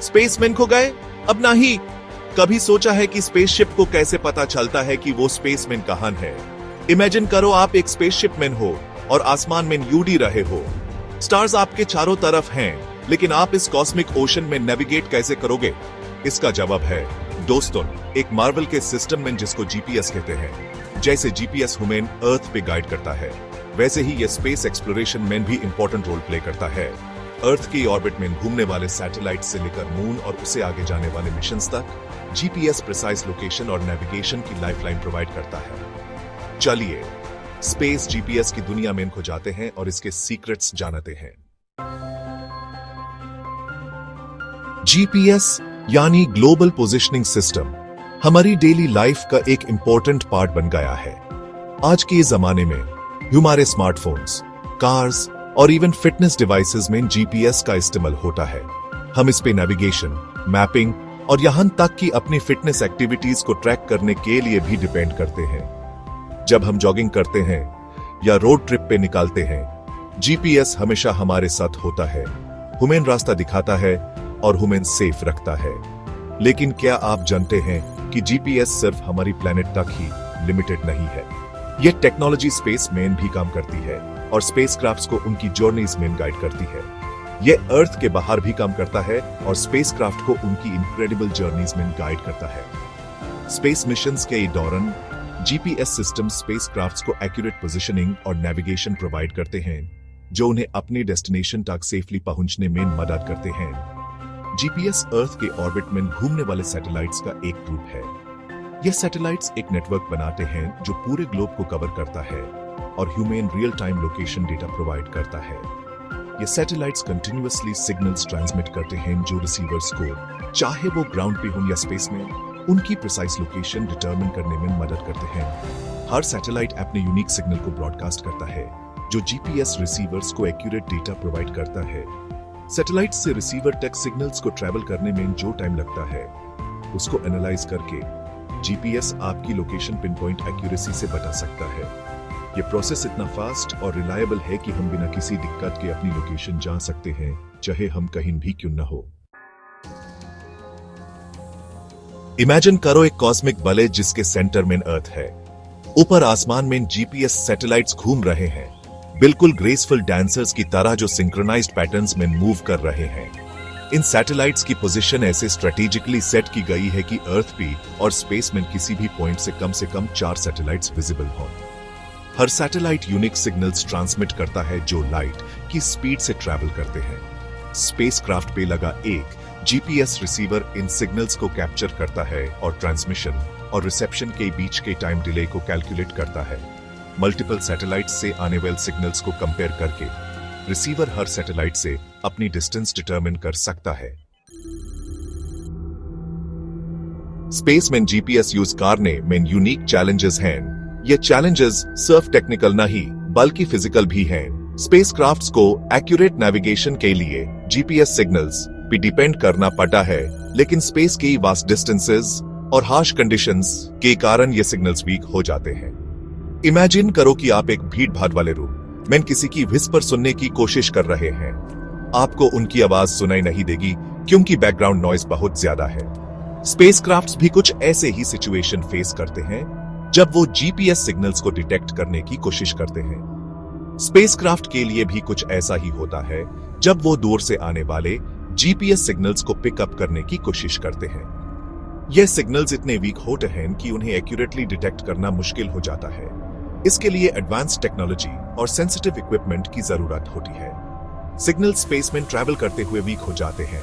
Spaceman खो गए? अब नहीं। कभी सोचा है कि स्पेसशिप को कैसे पता चलता है कि वो स्पेसमैन कहां है? इमेजिन करो आप एक स्पेसशिप मैन हो और आसमान में यूडी रहे हो। स्टार्स आपके चारों तरफ हैं, लेकिन आप इस कॉस्मिक ओशन में नेविगेट कैसे करोगे? इसका जवाब है दोस्तों, एक मार्वल के सिस्टम में जिसको जीपीएस कहते हैं। जैसे जीपीएस ह्यूमन अर्थ पे गाइड करता है, वैसे ही ये स्पेस एक्सप्लोरेशन में भी इंपॉर्टेंट रोल प्ले करता है। अर्थ की ऑर्बिट में घूमने वाले सैटेलाइट से लेकर मून और उससे आगे जाने वाले मिशंस तक जीपीएस प्रिसाइज लोकेशन और नेविगेशन की लाइफलाइन प्रोवाइड करता है। चलिए स्पेस जीपीएस की दुनिया में खो जाते हैं और इसके सीक्रेट्स जानते हैं। जीपीएस यानी ग्लोबल पोजिशनिंग सिस्टम हमारी डेली लाइफ का एक इंपॉर्टेंट पार्ट बन गया है। आज के जमाने में हमारे स्मार्टफोन्स, कार्स और इवन फिटनेस डिवाइसेस में जीपीएस का इस्तेमाल होता है। हम इस पे नेविगेशन, मैपिंग और यहां तक कि अपनी फिटनेस एक्टिविटीज को ट्रैक करने के लिए भी डिपेंड करते हैं। जब हम जॉगिंग करते हैं या रोड ट्रिप पे निकालते हैं, जीपीएस हमेशा हमारे साथ होता है। ह्यूमन रास्ता दिखाता है और ह्यूमन सेफ रखता है। लेकिन क्या आप जानते हैं कि जीपीएस सिर्फ हमारी प्लेनेट तक ही लिमिटेड नहीं है? यह टेक्नोलॉजी स्पेस में भी काम करती है और स्पेसक्राफ्ट्स को उनकी जर्नीज में गाइड करती है। यह अर्थ के बाहर भी काम करता है और स्पेसक्राफ्ट को उनकी इनक्रेडिबल जर्नीज में गाइड करता है। स्पेस मिशंस के दौरान जीपीएस सिस्टम स्पेसक्राफ्ट्स को एक्यूरेट पोजीशनिंग और नेविगेशन प्रोवाइड करते हैं, जो उन्हें अपने डेस्टिनेशन तक सेफली पहुंचने में मदद करते हैं। जीपीएस अर्थ के ऑर्बिट में घूमने वाले सैटेलाइट्स का एक ग्रुप है। यह सैटेलाइट्स एक नेटवर्क बनाते हैं जो पूरे ग्लोब को कवर करता है और human real time location data provide करता है। ये सैटेलाइट्स कंटिन्यूअसली सिग्नल्स ट्रांसमिट करते हैं जो रिसीवर्स को, चाहे वो ग्राउंड पे हो या स्पेस में, उनकी प्रिसाइज लोकेशन डिटरमिन करने में मदद करते हैं। हर सैटेलाइट अपने यूनिक सिग्नल को ब्रॉडकास्ट करता है, जो जीपीएस रिसीवर्स को एक्यूरेट डेटा प्रोवाइड करता है। सैटेलाइट से रिसीवर तक सिग्नल्स को ट्रैवल करने में जो टाइम लगता है, उसको एनालाइज करके जीपीएस आपकी लोकेशन पिन पॉइंट एक्यूरेसी से बता सकता है। यह प्रोसेस इतना फास्ट और रिलायबल है कि हम बिना किसी दिक्कत के अपनी लोकेशन जा सकते हैं, चाहे हम कहीं भी क्यों न हो। इमेजिन करो एक कॉस्मिक बले जिसके सेंटर में अर्थ है। ऊपर आसमान में जीपीएस सैटेलाइट्स घूम रहे हैं, बिल्कुल ग्रेसफुल डांसर्स की तरह जो सिंक्रोनाइज्ड पैटर्न्स में मूव कर रहे हैं। इन सैटेलाइट्स की पोजीशन ऐसे स्ट्रेटेजिकली सेट की गई है कि अर्थ पे और स्पेस में किसी भी पॉइंट से कम 4 सैटेलाइट्स विजिबल हों। हर सैटेलाइट यूनिक सिग्नल्स ट्रांसमिट करता है जो लाइट की स्पीड से ट्रैवल करते हैं। स्पेसक्राफ्ट पे लगा एक जीपीएस रिसीवर इन सिग्नल्स को कैप्चर करता है और ट्रांसमिशन और रिसेप्शन के बीच के टाइम डिले को कैलकुलेट करता है। मल्टीपल सैटेलाइट से आने वाले सिग्नल्स को कंपेयर करके रिसीवर हर सैटेलाइट से अपनी डिस्टेंस डिटरमिन कर सकता है। स्पेस में जीपीएस यूज करने में यूनिक चैलेंजेस हैं। ये चैलेंजेस सिर्फ टेक्निकल नहीं बल्कि फिजिकल भी हैं। स्पेसक्राफ्ट्स को एक्यूरेट नेविगेशन के लिए जीपीएस सिग्नल्स पे डिपेंड करना पड़ता है, लेकिन स्पेस की वास्ट डिस्टेंसेस और हार्श कंडीशंस के कारण ये सिग्नल्स वीक हो जाते हैं। इमेजिन करो कि आप एक भीड़ भाड़ वाले रूम में किसी की विस्पर सुनने की कोशिश कर रहे हैं। आपको उनकी आवाज सुनाई नहीं देगी क्योंकि बैकग्राउंड नॉइज बहुत ज्यादा है। स्पेसक्राफ्ट्स भी कुछ ऐसे ही सिचुएशन फेस करते हैं जब वो जीपीएस सिग्नल्स को डिटेक्ट करने की कोशिश करते हैं। स्पेसक्राफ्ट के लिए भी कुछ ऐसा ही होता है जब वो दूर से आने वाले जीपीएस सिग्नल्स को पिकअप करने की कोशिश करते हैं। यह सिग्नल्स इतने वीक होते हैं कि उन्हें एक्यूरेटली डिटेक्ट करना मुश्किल हो जाता है। इसके लिए एडवांस्ड टेक्नोलॉजी और सेंसिटिव इक्विपमेंट की जरूरत होती है। सिग्नल स्पेस में ट्रैवल करते हुए वीक हो जाते हैं,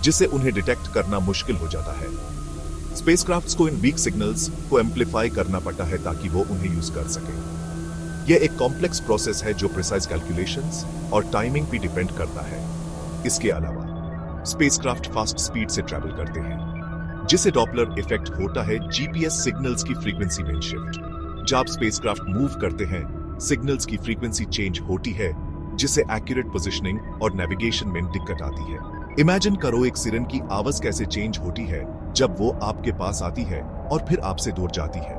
जिससे उन्हें डिटेक्ट करना मुश्किल हो जाता है। स्पेसक्राफ्ट्स को इन वीक सिग्नल्स को एम्पलीफाई करना पड़ता है ताकि वो उन्हें यूज कर सकें। यह एक कॉम्प्लेक्स प्रोसेस है जो प्रिसाइज कैलकुलेशंस और टाइमिंग पे डिपेंड करता है। इसके अलावा स्पेसक्राफ्ट फास्ट स्पीड से ट्रैवल करते हैं, जिससे डॉपलर इफेक्ट होता है जीपीएस सिग्नल्स की फ्रीक्वेंसी में शिफ्ट। जब स्पेसक्राफ्ट मूव करते हैं, सिग्नल्स की फ्रीक्वेंसी चेंज होती है, जिससे एक्यूरेट पोजीशनिंग और नेविगेशन में दिक्कत आती है। इमेजिन करो एक सिरन की आवाज कैसे चेंज होती है जब वो आपके पास आती है और फिर आपसे दूर जाती है।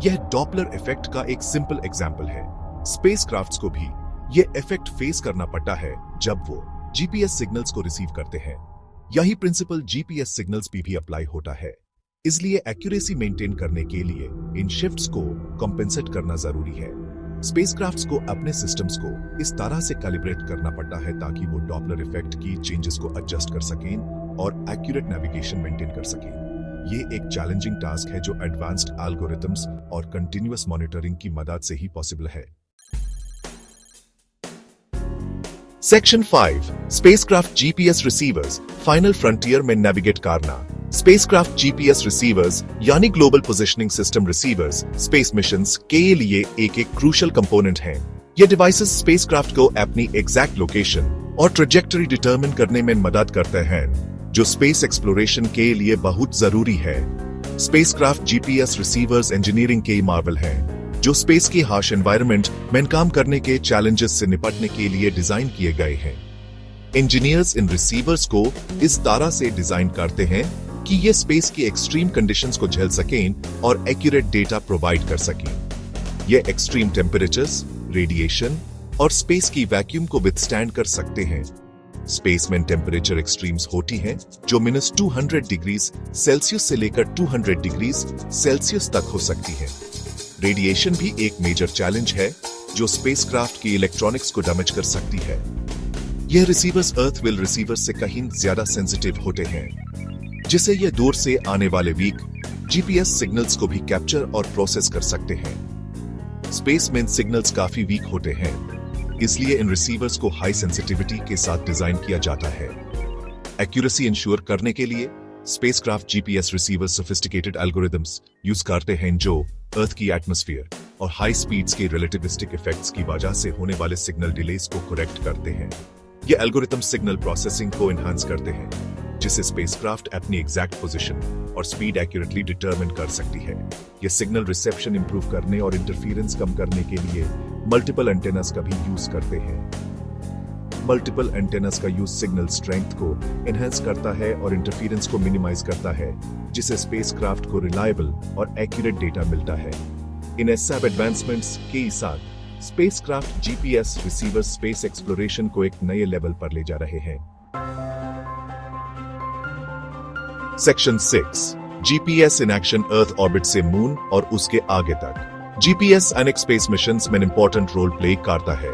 यह डॉपलर इफेक्ट का एक सिंपल एग्जाम्पल है। स्पेसक्राफ्ट्स को भी यह इफेक्ट फेस करना पड़ता है जब वो जीपीएस सिग्नल्स को रिसीव करते हैं। यही प्रिंसिपल जीपीएस सिग्नल्स पे भी अप्लाई होता है। इसलिए एक्यूरेसी मेंटेन करने के लिए इन शिफ्ट्स को कॉम्पेंसेट करना जरूरी है। स्पेसक्राफ्ट्स को अपने सिस्टम्स को इस तरह से कैलिब्रेट करना पड़ता है ताकि वो डॉपलर इफेक्ट की चेंजेस को एडजस्ट कर सकें और एक्यूरेट नेविगेशन मेंटेन कर सकें। ये एक चैलेंजिंग टास्क है जो एडवांस्ड एल्गोरिथम्स और कंटिन्यूअस मॉनिटरिंग की मदद से ही पॉसिबल है। Section 5 spacecraft GPS receivers final frontier में नेविगेट करना। स्पेसक्राफ्ट जीपीएस रिसीवर्स यानी global positioning system receivers space missions के लिए एक क्रूशियल कंपोनेंट हैं। ये डिवाइसेस स्पेसक्राफ्ट को अपनी एग्जैक्ट लोकेशन और ट्रेजेक्टरी डिटरमिन करने में मदद करते हैं, जो स्पेस एक्सप्लोरेशन के लिए बहुत जरूरी है। स्पेसक्राफ्ट जीपीएस रिसीवर्स इंजीनियरिंग के मार्वल हैं, जो स्पेस की हार्श एनवायरनमेंट में काम करने के चैलेंजेस से निपटने के लिए डिजाइन किए गए हैं। इंजीनियर्स इन रिसीवर्स को इस तरह से डिजाइन करते हैं कि ये स्पेस की एक्सट्रीम कंडीशंस को झेल सकें और एक्यूरेट डेटा प्रोवाइड कर सकें। ये एक्सट्रीम टेम्परेचर्स, रेडिएशन और स्पेस की वैक्यूम को विथस्टैंड कर सकते हैं। स्पेस में टेम्परेचर एक्सट्रीम्स होती हैं जो -200 डिग्रीज सेल्सियस से लेकर 200 डिग्रीज सेल्सियस तक हो सकती है। रेडिएशन भी एक मेजर चैलेंज है जो स्पेसक्राफ्ट की इलेक्ट्रॉनिक्स को डैमेज कर सकती है। यह रिसीवर्स अर्थ विल रिसीवर्स से कहीं ज्यादा सेंसिटिव होते हैं, जिससे ये दूर से आने वाले वीक जीपीएस सिग्नल्स को भी कैप्चर और प्रोसेस कर सकते हैं। स्पेस में सिग्नल्स काफी वीक होते हैं, इसलिए इन रिसीवर्स को हाई सेंसिटिविटी के साथ डिजाइन किया जाता है। एक्यूरेसी इंश्योर करने के लिए spacecraft GPS receivers sophisticated algorithms use करते हैं जो अर्थ की एटमॉस्फेयर और हाई स्पीड्स के रिलेटिविस्टिक इफेक्ट्स की वजह से होने वाले सिग्नल डिलेस को करेक्ट करते हैं। ये एल्गोरिथम सिग्नल प्रोसेसिंग को एनहांस करते हैं, जिससे स्पेसक्राफ्ट अपनी एग्जैक्ट पोजीशन और स्पीड एक्यूरेटली डिटरमिन कर सकती है। ये सिग्नल रिसेप्शन इंप्रूव करने और इंटरफेरेंस कम करने के लिए मल्टीपल एंटेनास का भी यूज करते हैं। मल्टीपल एंटेनास का यूज सिग्नल स्ट्रेंथ को एनहांस करता है और इंटरफेरेंस को मिनिमाइज करता है, जिससे स्पेसक्राफ्ट को रिलायबल और एक्यूरेट डेटा मिलता है। इन सब एडवांसमेंट्स के साथ spacecraft GPS receiver space exploration को एक नए लेवल पर ले जा रहे हैं। Section 6 GPS in action earth orbit से मून और उसके आगे तक। जीपीएस अनेक स्पेस मिशंस में इंपॉर्टेंट रोल प्ले करता है।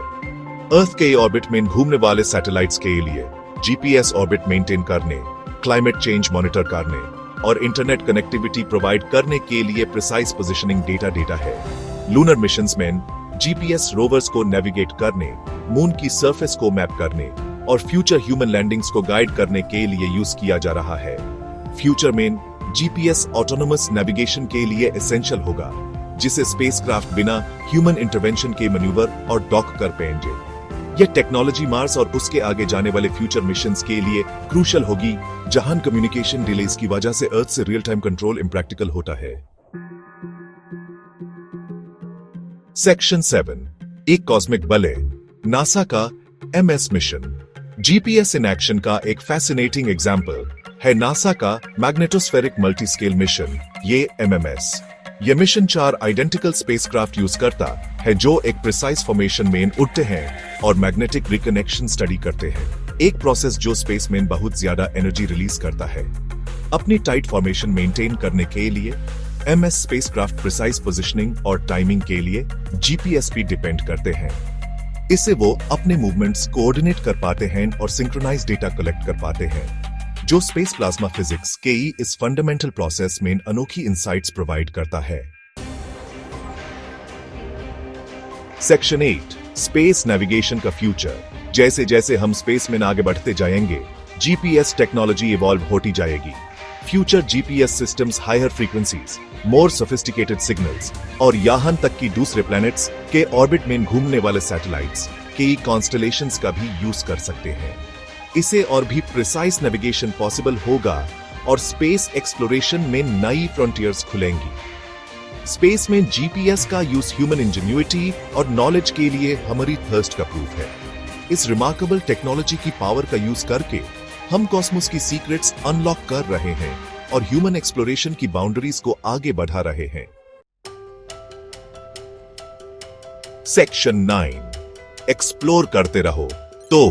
अर्थ के ऑर्बिट में घूमने वाले सैटेलाइट्स के लिए जीपीएस ऑर्बिट मेंटेन करने, क्लाइमेट चेंज मॉनिटर करने और इंटरनेट कनेक्टिविटी प्रोवाइड करने के लिए प्रिसाइज पोजिशनिंग डेटा है। लूनर मिशंस में जीपीएस रोवर्स को नेविगेट करने, मून की सरफेस को मैप करने और फ्यूचर ह्यूमन लैंडिंग्स को गाइड करने के लिए यूज किया जा रहा है। फ्यूचर में जीपीएस ऑटोनोमस नेविगेशन के लिए एसेंशियल होगा, जिसे स्पेसक्राफ्ट बिना ह्यूमन इंटरवेंशन के मैन्यूवर और डॉक कर पाएंगे। यह टेक्नोलॉजी मार्स और उसके आगे जाने वाले फ्यूचर मिशंस के लिए क्रूशियल होगी, जहां कम्युनिकेशन डिलेस की वजह से अर्थ से रियल टाइम कंट्रोल इम्प्रैक्टिकल होता है। सेक्शन 7 एक कॉस्मिक बले नासा का MS mission. GPS in action का एक फैसिनेटिंग एग्जाम्पल है नासा का मैग्नेटोस्फेरिक मल्टीस्केल मिशन, ये एमएमएस। यह मिशन 4 आइडेंटिकल स्पेसक्राफ्ट यूज करता है जो एक प्रिसाइज फॉर्मेशन में उड़ते हैं और मैग्नेटिक रिकनेक्शन स्टडी करते हैं, एक प्रोसेस जो स्पेस में बहुत ज्यादा एनर्जी रिलीज करता है। अपनी टाइट फॉर्मेशन मेंटेन करने के लिए एमएस स्पेसक्राफ्ट प्रिसाइज पोजिशनिंग और टाइमिंग के लिए जीपीएस पे डिपेंड करते हैं। इससे वो अपने मूवमेंट्स कोऑर्डिनेट कर पाते हैं और सिंक्रोनाइज डेटा कलेक्ट कर पाते हैं, जो स्पेस प्लाज्मा फिजिक्स के इस फंडामेंटल प्रोसेस में अनोखी इंसाइट्स प्रोवाइड करता है। सेक्शन 8 स्पेस नेविगेशन का फ्यूचर। जैसे जैसे हम स्पेस में आगे बढ़ते जाएंगे, जीपीएस टेक्नोलॉजी इवॉल्व होती जाएगी। Future GPS systems higher frequencies, more sophisticated signals और यहां तक कि दूसरे प्लैनेट्स के ऑर्बिट में घूमने वाले सैटेलाइट्स के कॉन्स्टलेशंस का भी यूज कर सकते हैं। इसे और भी प्रिसाइज नेविगेशन पॉसिबल होगा और स्पेस एक्सप्लोरेशन में नई फ्रंटियर्स खुलेंगी। स्पेस में जीपीएस का यूज ह्यूमन इंजेन्युइटी और नॉलेज के लिए हमारी थर्स्ट का प्रूफ है। इस रिमार्केबल टेक्नोलॉजी की पावर का यूज करके हम कॉस्मोस की सीक्रेट्स अनलॉक कर रहे हैं और ह्यूमन एक्सप्लोरेशन की बाउंड्रीज को आगे बढ़ा रहे हैं। सेक्शन 9 एक्सप्लोर करते रहो। तो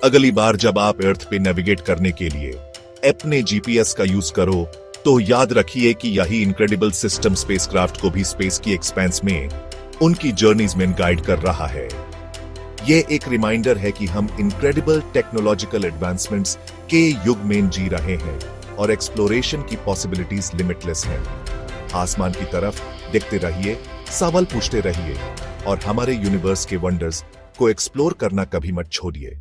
अगली बार जब आप अर्थ पे नेविगेट करने के लिए अपने जीपीएस का यूज करो तो याद रखिए कि यही इनक्रेडिबल सिस्टम स्पेसक्राफ्ट को भी स्पेस की एक्सपेंस में उनकी जर्नीज में गाइड कर रहा है। ये एक रिमाइंडर है कि हम इनक्रेडिबल टेक्नोलॉजिकल एडवांसमेंट्स के युग में जी रहे हैं और एक्सप्लोरेशन की पॉसिबिलिटीज लिमिटलेस हैं। आसमान की तरफ देखते रहिए, सवाल पूछते रहिए और हमारे यूनिवर्स के वंडर्स को एक्सप्लोर करना कभी मत छोड़िए।